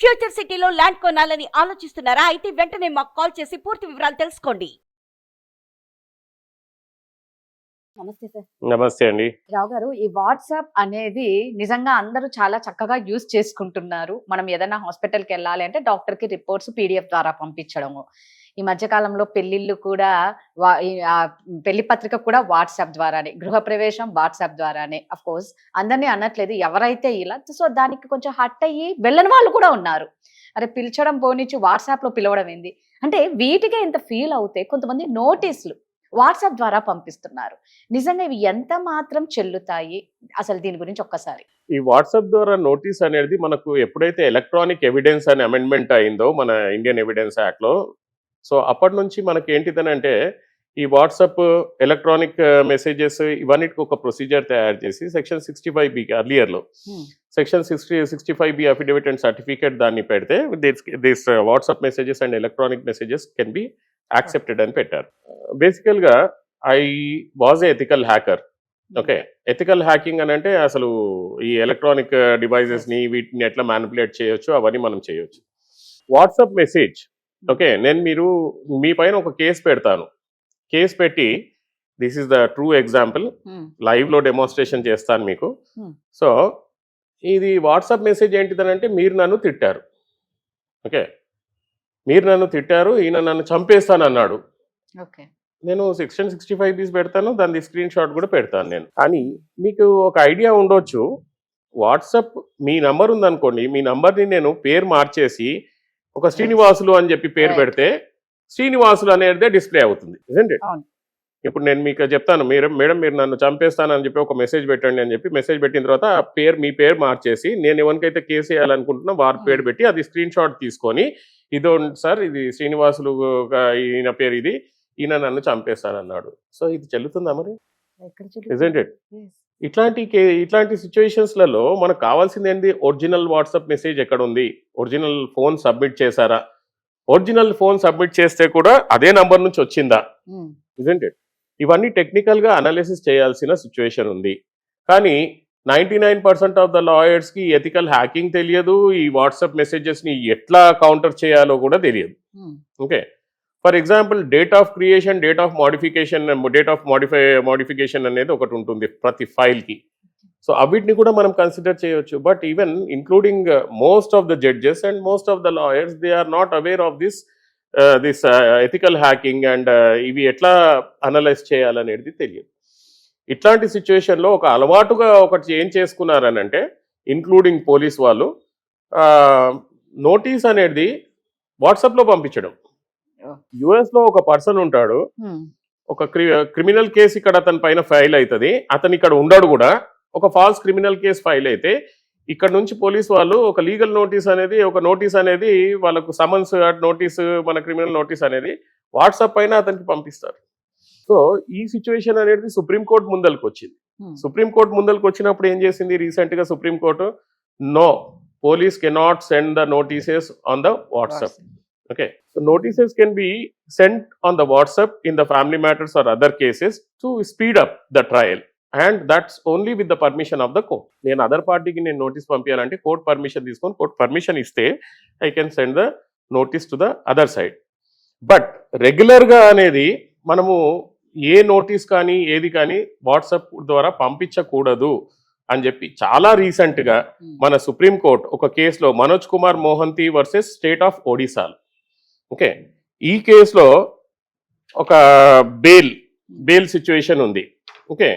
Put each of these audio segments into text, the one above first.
Future సిటీలో land కొనాలని ఆలోచిస్తున్నారా? అయితే వెంటనే మాకు కాల్ చేసి పూర్తి వివరాలు తెలుసుకోండి. నమస్తే సార్. నమస్తే అండి. రావు గారు, ఈ వాట్సాప్ అనేది నిజంగా అందరూ చాలా చక్కగా యూజ్ చేసుకుంటున్నారు. మనం ఏదైనా హాస్పిటల్కి వెళ్ళాలి అంటే డాక్టర్కి రిపోర్ట్స్ పీడిఎఫ్ ద్వారా పంపించడము. ఈ మధ్య కాలంలో పెళ్లిళ్ళు కూడా పెళ్లి పత్రిక కూడా వాట్సాప్ ద్వారానే, గృహప్రవేశం వాట్సాప్ ద్వారానే. అఫ్ కోర్స్ అందరినీ అనట్లేదు, ఎవరైతే ఇలా సో దానికి కొంచెం హట్ అయ్యి వెళ్ళని వాళ్ళు కూడా ఉన్నారు. అరే పిలిచడం పోనిచ్చి వాట్సాప్ లో పిలవడం ఏంది అంటే, వీటికే ఇంత ఫీల్ అవుతే కొంతమంది నోటీసులు వాట్సాప్ ద్వారా పంపిస్తున్నారు. నిజంగా ఇవి ఎంత మాత్రం చెల్లుతాయి? అసలు దీని గురించి ఒక్కసారి. ఈ వాట్సాప్ ద్వారా నోటీస్ అనేది మనకు ఎప్పుడైతే ఎలక్ట్రానిక్ ఎవిడెన్స్ అని అమెండ్మెంట్ అయిందో మన ఇండియన్ ఎవిడెన్స్ యాక్ట్ లో, సో అప్పటి నుంచి మనకి ఏంటిదనంటే ఈ వాట్సాప్ ఎలక్ట్రానిక్ మెసేజెస్ ఇవన్నిటికి ఒక ప్రొసీజర్ తయారు చేసి సెక్షన్ 65B అర్లియర్ లో section 65B affidavit and certificate దాన్ని పెడితే this WhatsApp messages and electronic messages can be accepted అని పెట్టారు. బేసికల్ గా I was a ethical hacker. Okay, ethical hacking అని అంటే అసలు ఈ ఎలక్ట్రానిక్ డివైజెస్ ని వీటిని ఎట్లా మ్యానిపులేట్ చేయొచ్చు అవన్నీ మనం చేయొచ్చు. వాట్సాప్ మెసేజ్, ఓకే, నేను మీ పైన ఒక కేసు పెడతాను. కేసు పెట్టి this is the true example, live లో డెమోన్స్ట్రేషన్ చేస్తాను మీకు. సో ఇది వాట్సాప్ మెసేజ్ ఏంటిదనంటే, మీరు నన్ను తిట్టారు, ఓకే, మీరు నన్ను తిట్టారు, ఈయన నన్ను చంపేస్తాను అన్నాడు. నేను సెక్షన్ 65B పెడతాను, దాని స్క్రీన్ షాట్ కూడా పెడతాను నేను. కానీ మీకు ఒక ఐడియా ఉండొచ్చు, వాట్సాప్ మీ నంబర్ ఉందనుకోండి, మీ నంబర్ని నేను పేరు మార్చేసి ఒక శ్రీనివాసులు అని చెప్పి పేరు పెడితే శ్రీనివాసులు అనేది డిస్ప్లే అవుతుంది. నిజండి, ఇప్పుడు నేను మీకు చెప్తాను, మేడం మీరు నన్ను చంపేస్తానని చెప్పి ఒక మెసేజ్ పెట్టండి అని చెప్పి మెసేజ్ పెట్టిన తర్వాత మీ పేరు మార్చేసి నేను ఎవరికైతే కేసు వేయాలనుకుంటున్నా వారి పేరు పెట్టి అది స్క్రీన్ షాట్ తీసుకొని, ఇదో సార్ ఇది శ్రీనివాసులు ఈయన పేరు, ఇది ఈయన నన్ను చంపేస్తానన్నాడు. సో ఇది చెల్లుతుందా మరి? Isn't it? ఇట్లాంటి సిచ్యువేషన్స్లలో మనకు కావాల్సింది ఏంటి? ఒరిజినల్ వాట్సాప్ మెసేజ్ ఎక్కడ ఉంది, ఒరిజినల్ ఫోన్ సబ్మిట్ చేశారా, ఒరిజినల్ ఫోన్ సబ్మిట్ చేస్తే కూడా అదే నంబర్ నుంచి వచ్చిందా, ఇజంట్ ఇట్? ఇవన్నీ టెక్నికల్ గా అనాలిసిస్ చేయాల్సిన సిచ్యువేషన్ ఉంది. కానీ 99% ఆఫ్ ద లాయర్స్ కి ఎథికల్ హ్యాకింగ్ తెలియదు, ఈ వాట్సాప్ మెసేజెస్ ని ఎట్లా కౌంటర్ చేయాలో కూడా తెలియదు. Okay, for example date of creation, date of modification అనేది ఒకటి ఉంటుంది ప్రతి ఫైల్ కి. సో అవిటిని కూడా మనం కన్సిడర్ చేయొచ్చు. But even including most of the judges and most of the lawyers, they are not aware of this ethical hacking and ఇవి ఎట్లా అనలైజ్ చేయాలనేది తెలియదు. ఇట్లాంటి సిచ్యువేషన్లో ఒక అలవాటుగా ఒకటి ఏం చేసుకున్నారనంటే, ఇంక్లూడింగ్ పోలీస్ వాళ్ళు, నోటీస్ అనేది వాట్సాప్లో పంపించడం. యుఎస్ లో ఒక పర్సన్ ఉంటాడు, ఒక క్రిమినల్ కేసు ఇక్కడ అతని పైన ఫైల్ అవుతుంది, అతను ఇక్కడ ఉండడు కూడా, ఒక ఫాల్స్ క్రిమినల్ కేసు ఫైల్ అయితే ఇక్కడ నుంచి పోలీస్ వాళ్ళు ఒక లీగల్ నోటీస్ అనేది వాళ్ళకు సమన్స్ నోటీస్, మన క్రిమినల్ నోటీస్ అనేది వాట్సాప్ పైన అతనికి పంపిస్తారు. సో ఈ సిచ్యువేషన్ అనేది సుప్రీంకోర్టు ముందరకు వచ్చింది. సుప్రీంకోర్టు ముందరకు వచ్చినప్పుడు ఏం చేసింది, రీసెంట్ గా supreme court, no, police cannot send the notices on the WhatsApp. Okay, so notices can be sent on the WhatsApp in the family matters or other cases to speed up the trial, and that's only with the permission of the court. నేను other పార్టీకి నేను notice పంపించాలంటే court permission తీసుకొని, court permission ఇస్తే I can send the notice to the other side. But రెగ్యులర్గా అనేది మనము ఏ notice కానీ ఏది కానీ వాట్సాప్ ద్వారా పంపించకూడదు అని చెప్పి చాలా రీసెంట్గా మన సుప్రీంకోర్టు ఒక కేసులో Manoj Kumar Mohanty versus state of Odisha, okay, ఈ కేసులో ఒక బెయిల్ సిచ్యువేషన్ ఉంది. ఓకే,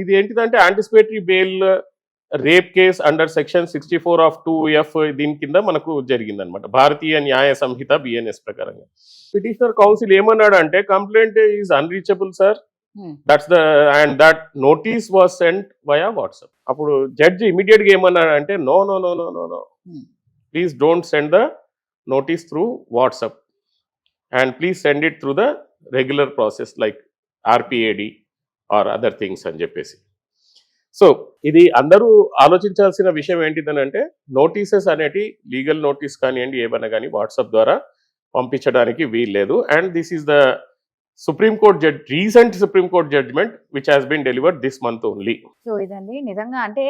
ఇది ఏంటిదంటే anticipatory bail rape case under section 64 of 2F దీని కింద మనకు జరిగిందనమాట, భారతీయ న్యాయ సంహిత BNS ప్రకారంగా. పిటిషనర్ కౌన్సిల్ ఏమన్నాడు అంటే, complaint is unreachable sir, that notice was sent via WhatsApp. అప్పుడు జడ్జి ఇమీడియట్ గా ఏమన్నాడు అంటే, no no no no no no please don't send the notice through WhatsApp and please send it through the regular process like RPAD or other things అని చెప్పేసి. So ఇది అందరూ ఆలోచించాల్సిన విషయం ఏంటిదనంటే, నోటీసెస్ అనేటి లీగల్ నోటీస్ కానివ్వండి ఏమన్నా కానీ వాట్సాప్ ద్వారా పంపించడానికి వీల్లేదు. And this is the recent supreme court judgement which has been delivered this month only. So ఇదండి నిజంగా అంటే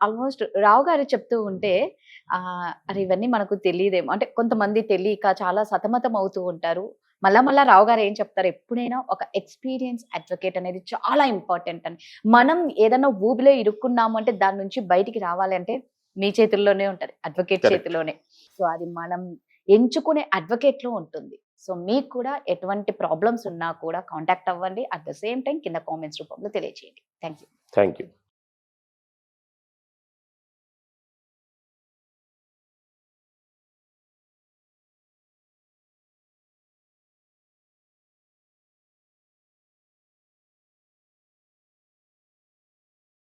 ఆల్మోస్ట్ రావు గారు చెప్తూ ఉంటే అరే ఇవన్నీ మనకు తెలియదేమో, అంటే కొంతమంది తెలియక చాలా సతమతం అవుతూ ఉంటారు. మళ్ళా రావు గారు ఏం చెప్తారు, ఎప్పుడైనా ఒక ఎక్స్పీరియన్స్ అడ్వకేట్ అనేది చాలా ఇంపార్టెంట్ అని. మనం ఏదైనా ఊబిలో ఇరుక్కున్నాము అంటే దాని నుంచి బయటికి రావాలి అంటే మీ చేతుల్లోనే ఉంటది, అడ్వకేట్ Correct. చేతిలోనే. సో అది మనం ఎంచుకునే అడ్వకేట్ లో ఉంటుంది. సో మీకు కూడా ఎటువంటి ప్రాబ్లమ్స్ ఉన్నా కూడా కాంటాక్ట్ అవ్వండి. అట్ ద సేమ్ టైం కింద కామెంట్స్ రూపంలో తెలియజేయండి. Thank you. Thank you.